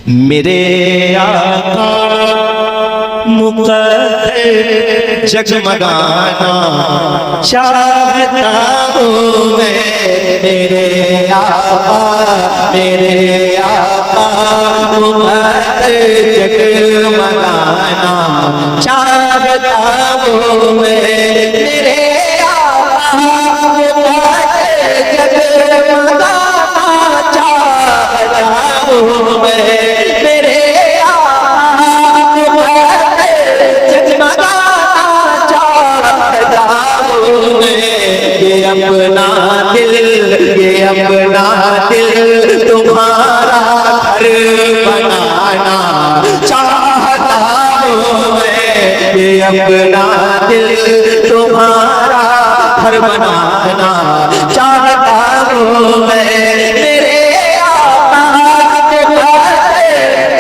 मेरे आका मुक़द्दर जगमगाना चाहता हूँ मैं। मेरे आका मुक़द्दर जगमगाना चाहता हूँ मैं। मेरे आका मुक़द्दर जगमगाना चाहता हूँ मैं। अपना दिल तुम्हारा घर बनाना चाहता हूँ मैं। ये अपना दिल तुम्हारा घर बनाना चाहता हूँ मैं। मेरे आका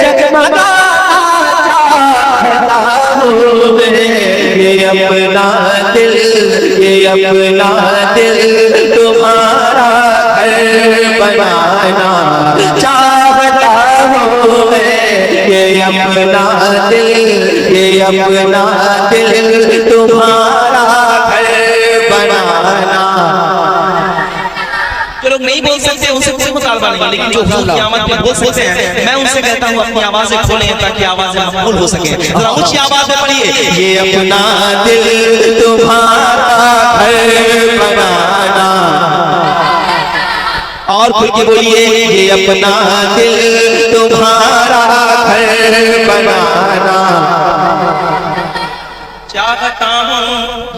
जगमगाना चाहता हूँ मैं। ये अपना दिल तुम्हारा बनाना चाहता हूँ मैं। ये अपना दिल तुम्हारा घर बनाना। जो लोग नहीं बोल सकते उनसे कोई मुतालबा नहीं, लेकिन जो क़यामत में बोल सकते हैं मैं उनसे कहता हूँ अपनी आवाज़ें खोलें ताकि आवाज़ें मकबूल हो सके। जरा ऊंची आवाज़ में पढ़िए। ये अपना दिल तुम्हारा घर बनाना। और खुल के बोलिए। ये अपना दिल तुम्हारा घर बनाना चाहता हूँ।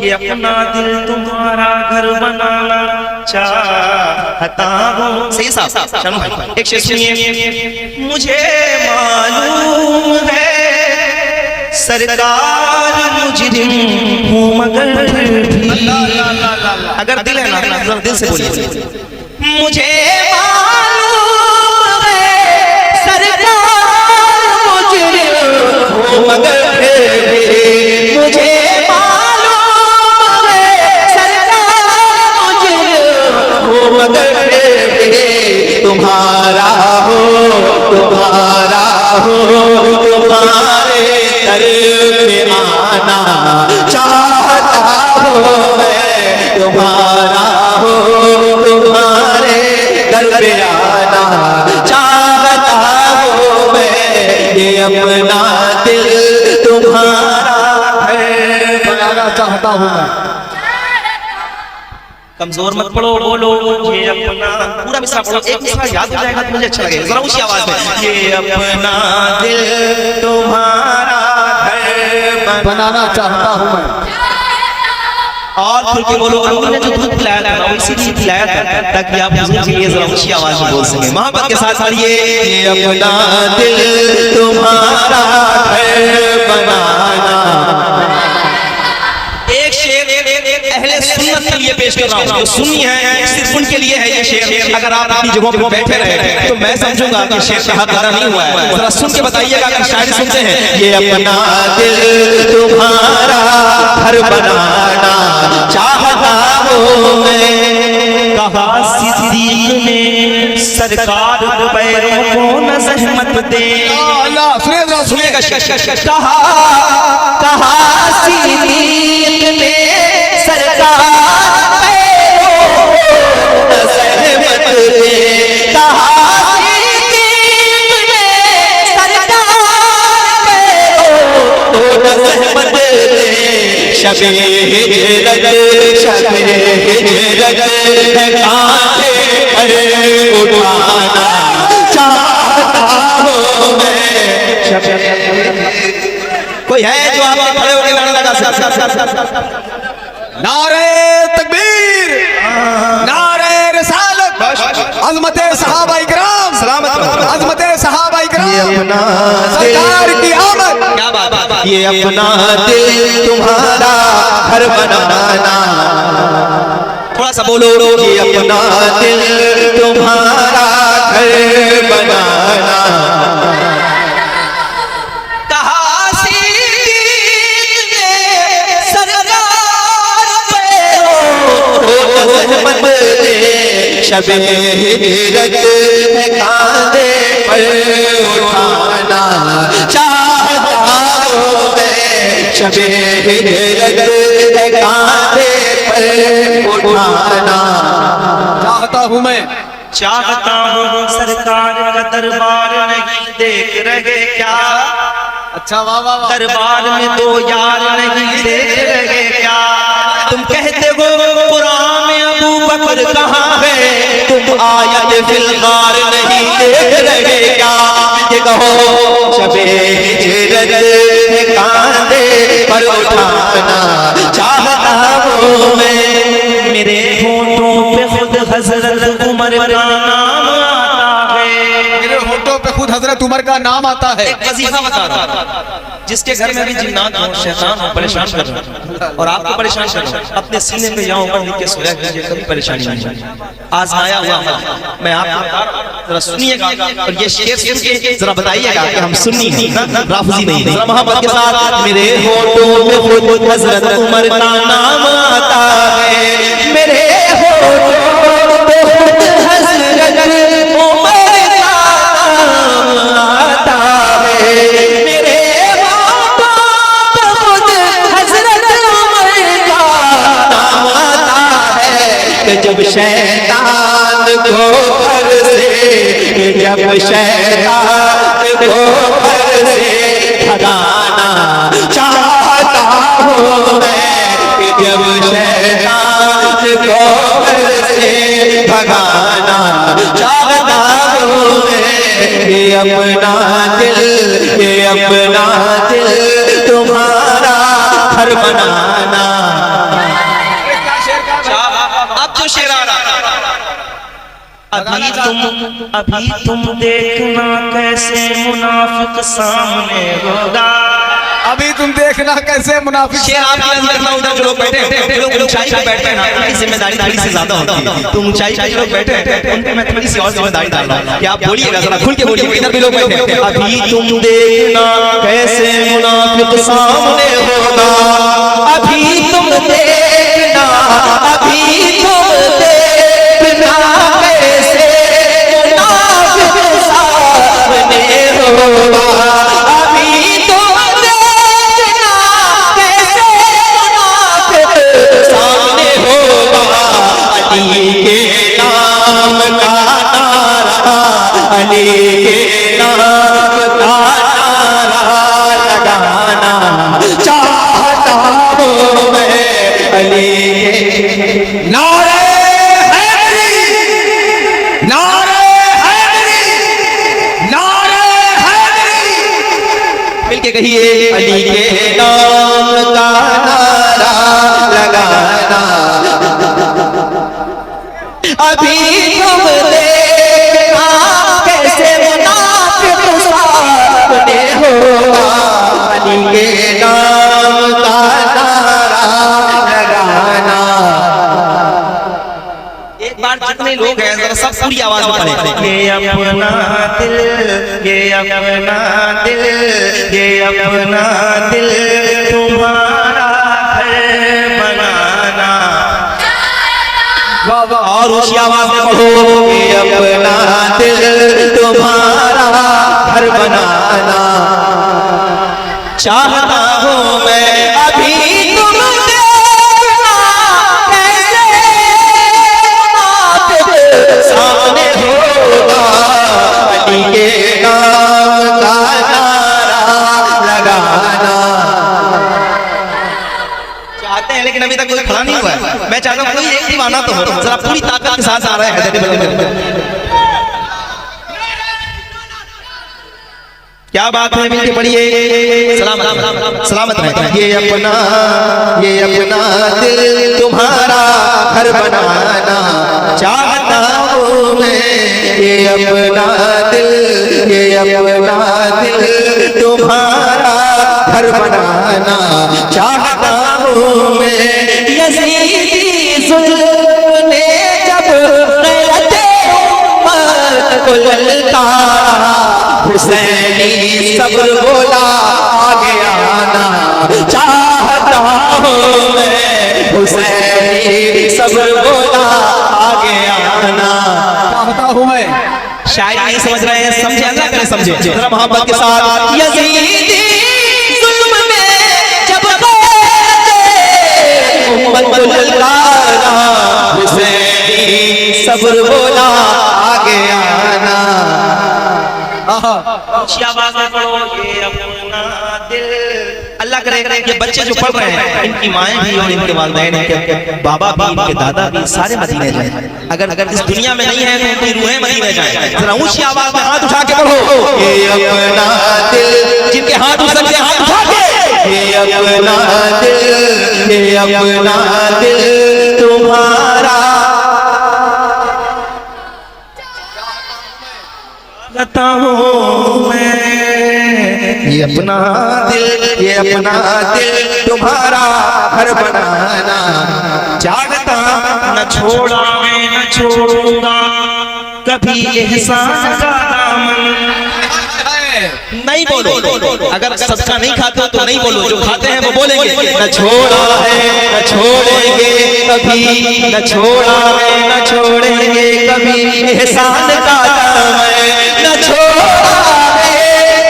ये अपना दिल तुम्हारा घर बनाना चाहता हूँ। सही साहब, चलो एक शेर सुनिए। मुझे मालूम है सरकार मुजरिम हूँ मगर भी, अगर दिल है ना दिल से बोलिए। मुझे मालूम है सरकार मुजरिम हूँ मगर भी, मुझे मालूम है सरकार मुजरिम हूँ मगर भी, तुम्हारा हो तुम्हारे दर में आना चाहता हूँ मैं। तुम्हारा हो तुम्हारे दर पे आना चाहता हूँ मैं। ये अपना दिल तुम्हारा बनाना चाहता हूँ मैं। कमजोर मत पढ़ो, बोलो ये अपना पूरा मिसरा पढ़ो। एक मिसरा याद हो जाएगा तो मुझे अच्छा लगेगा। जरा ऊंची आवाज में। ये अपना दिल तुम्हारा घर बनाना चाहता हूँ मैं। और खुल के बोलो। अल्लाह ने जो दूध पिलाया था वो इसीलिए पिलाया था ताकि आप हुजूर के लिए जरा ऊंची आवाज में बोल सकें। मोहब्बत के साथ पढ़िए। ये अपना दिल तुम्हारा घर बनाना। एक शेर अहले सुन्नत के लिए पेश कर रहा हूँ। जो सुन्नी है सिर्फ उनके लिए है ये शेर। अगर आप अपनी जगहों पर बैठे रहे तो मैं समझूंगा कि शेर का हक अदा नहीं हुआ है। जरा सुन के बताइएगा अगर शायरी सुनते हैं। ये अपना दिल तुम्हारा घर बनाना चाहता हूँ मैं। कहा सिद्दीक ने सरकार पैरों को न ज़हमत दे। सुनिएगा। कहा सिद्दीक ने सरकार पैरों को न ज़हमत दे। कहा सिद्दीक ने सरकार पैरों को न ज़हमत दे। शबे हिजरत कांधे पर उठाना चाहता हूँ मैं। कोई है जो आप खड़े होकर गाना लगा सकता? नारे तकबीर, नारे रिसालत, अज़मते सहाबा इकराम, अज़मते सहाबा इकराम, सरकार की आमद। क्या बात है। ये अपना दिल तुम्हारा घर बनाना। थोड़ा सा बोलो। ये अपना दिल तुम्हारा घर बनाना। कहा सिद्दीक ने सरकार पैरों को न ज़हमत दे। शबे हिजरत कांधे पर उठाना शबे हिजरत है कांधे पर उठाना। चाहता हूँ मैं, चाहता हूँ सरकार का दरबार नहीं देख रहे क्या, अच्छा वाह वाह वाह, दरबार में तो यार नहीं देख रहे क्या। तुम कहते हो कुरान में अबू बकर कहाँ है, तुम आयत फिलगार नहीं देख रहे क्या। ये कहो शबे हिजरत है कांधे पर उठाना चाहता हूँ मैं। मेरे होठों पे खुद हजरत उमर का नाम आता है। मेरे होठों पे खुद हजरत उमर का नाम आता है। एक वजीफा बता रहा हूं, जिसके घर में भी जिन्नात हो, शैतान हो, परेशान कर रहा हूं और आपको परेशान कर रहा हूं, अपने सीने पे यहाँ ऊपर लिख के सोया कीजिए, कभी परेशानी नहीं होगी। आजमाया हुआ है, मैं आपको बता रहा हूं, जरा सुनिएगा और ये शेर सुन के जरा बताइएगा कि हम सुन्नी नहीं राफजी नहीं। जरा मोहब्बत के साथ। मेरे होठों में खुद हजरत उमर का नाम आता है, मेरे होठों में खुद हजरत उमर का नाम आता है, मेरे होठों में खुद हजरत उमर का नाम आता है। कि जब शैतान को घर से, जब शैतान को घर से भगाना चाहता हूँ मैं, जब शैतान को घर से भगाना चाहता हूँ मैं। ये अपना दिल तुम्हारा घर बनाना। अब जो शेर आ रहा, अभी तुम देखना कैसे मुनाफिक सामने होगा। अभी तुम देखना कैसे मुनाफिक। शेर आपकी नजर रखना, उधर जो लोग बैठे हैं, जो लोग ऊंचाई पे बैठे हैं ना, उनकी जिम्मेदारी थोड़ी सी ज्यादा होती है। तुम ऊंचाई पे जो लोग बैठे हैं उन पे मैं थोड़ी सी और जिम्मेदारी डाल रहा हूं कि आप बोलिएगा, जरा खुल के बोलिए, इधर भी लोग बैठे हैं। अभी तुम देखना कैसे मुनाफिक सामने होगा, अभी तुम देखना, अभी तुम देखना कैसे मुनाफिक सामने होगा, अभी तुम देखना कैसे मुनाफिक सामने होगा। अली के नाम का नारा, अली के नाम का नारा लगाना चाहता हूँ मैं। अली के नारे हैदरी, नारे हैदरी, नारे हैदरी। मिलके कहिए, अली के नाम का नारा लगाना। अभी तुम देखना कैसे मुनाफिक सामने होगा, अली के नाम का नारा लगाना। एक बार जितने लोग हैं जरा सब पूरी आवाज में पढ़े। ये अपना दिल, ये अपना दिल, ये अपना दिल तुम्हारा घर बनाना। वाह वाह, और ऊंची आवाज में पढ़ो, ये अपना दिल तुम्हारा घर बनाना चाहता हूँ मैं। अभी तुम देखना कैसे मुनाफिक सामने होगा, अली के नाम का नारा लगाना। चाहते हैं लेकिन अभी तक कोई खड़ा नहीं हुआ है। मैं चाहता हूँ कोई एक दीवाना तो हो, जरा पूरी ताकत के साथ आ रहा है। क्या बात है, मिलके पढ़िए। सलामत रहे। ये अपना दिल तुम्हारा घर बनाना चाहता हूँ मैं। ये अपना दिल तुम्हारा घर बनाना चाहता हूँ मैं। यजीदी जुल्म ने जब गैरत उम्मत को ललकारा, हुसैनी सब्र बोला आगे आना चाहता हूँ मैं। हुसैनी सब्र बोला आगे आना चाहता हूँ मैं। शायद नहीं समझ रहे हैं, समझे, अल्लाह करे समझे। जरा मोहब्बत के साथ। यजीदी जुल्म में जब मोहम्मद को ललकारा, हुसैनी सब्र बोला आगे आना। ऊंची आवाज में पढ़ो ये अपना दिल। अल्लाह करे ये बच्चे जो पढ़ रहे हैं इनकी माएं भी और इनके वालिदैन, इनके बाबा भी, इनके दादा भी सारे मदीने जाएं। अगर इस दुनिया में नहीं है तो उनकी रूहें मदीने जाएं। जरा ऊंची आवाज में हाथ उठा के पढ़ो ये अपना दिल, जिनके हाथ उठ सकते हैं हाथ उठा के। ये अपना दिल, ये अपना दिल तुम्हारा बताऊं मैं, ये अपना दिल, ये अपना दिल तुम्हारा घर बनाना जागता न छोड़ा मैं न छोड़ूंगा कभी एहसान का दामन। नहीं बोलो, अगर सदका नहीं खाते हो तो नहीं बोलो, जो खाते हैं वो बोलेंगे। न छोड़ा है न छोड़ेंगे कभी, न छोड़ा है न छोड़ेंगे कभी एहसान का दामन, न छोड़ा है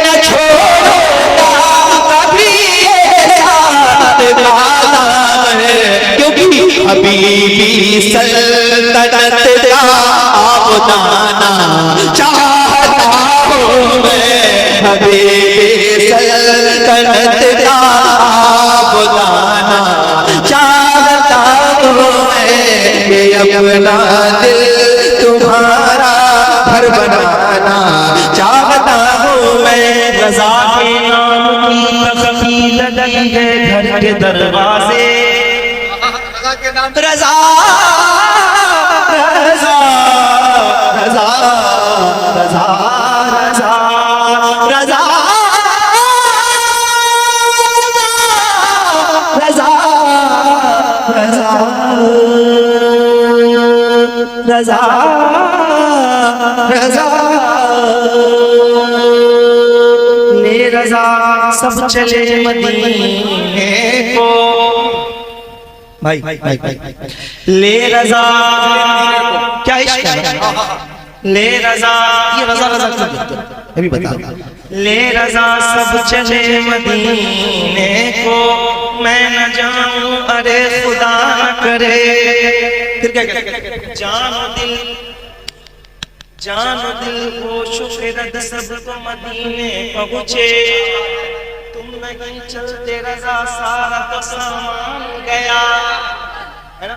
न छोड़ूंगा कभी एहसान का दामन, क्योंकि हबीबी सल्तनत का आपदाना चाहता हूँ मैं, हबीबी सल्तनत का आपदाना चाहता हूँ मैं। ये अपना दिल तुम्हारा घर बनाना चाहता हूँ मैं। रज़ा के नाम की तख्ती लगी है घर के दरवाजे। रज़ा रज़ा रज़ा रज़ा रज़ा रज़ा रज़ा रज़ा रज़ा रज़ा ले रज़ा सब चले मदीने को। भाई ले रज़ा क्या इश्क है। ले रज़ा ये रज़ा अभी बता। ले रज़ा सब चले मदीने को, मैं न जाऊं अरे खुदा न करे। फिर क्या जानो दिल को शुक्र सबको मदीने पहुँचे। तुम नहीं चलते रज़ा सारा तो सामान गया, है ना।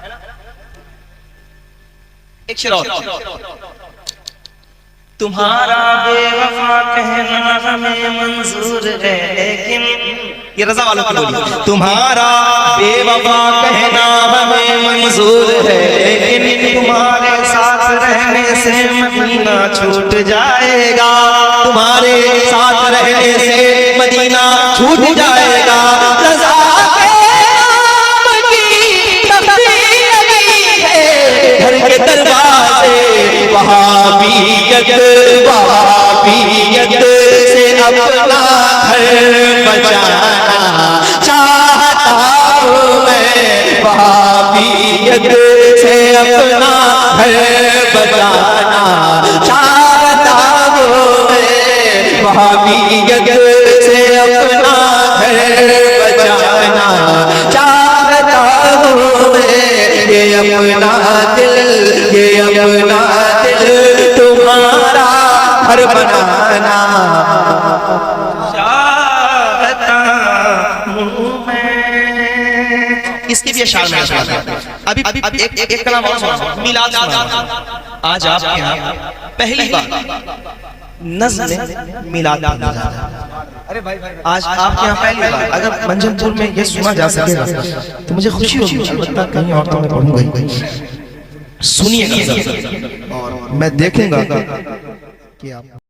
एक शेर और। तुम्हारा बेवफा कहना हमें मंजूर है लेकिन, ये रज़ा वालों की बोली। तुम्हारा बेवफा कहना हमें मंजूर है लेकिन, तुम्हारे साथ रहने से मदीना छूट जाएगा। तुम्हारे साथ रहने से मदीना छूट जाएगा। रज़ा के नाम की तख्ती लगी है घर के दरवाजे, वहाबियत वहाबियत से अपना घर बचाना चाहता हूँ मैं, वहाबियत से अपना घर बचाना चाहता हूँ मैं, वहाबियत से अपना घर बचाना चाहता हूँ मैं। ये अपना दिल, ये अपना दिल तुम्हारा घर बनाना चाहता हूँ मैं। इसके भी अशार में अभी एक कलाम और सुना, मिलाद सुना। आज आपके यहाँ पहली बार नज़्म मिलाद पढ़ा जा रहा है। अरे भाई आज आपके यहाँ पहली बार अगर मंजनपुर में ये सुना जा सकेगा तो मुझे खुशी होगी। अलबत्ता कहीं और तो मैं पढ़ूंगा। सुनिए और मैं देखूंगा कि आप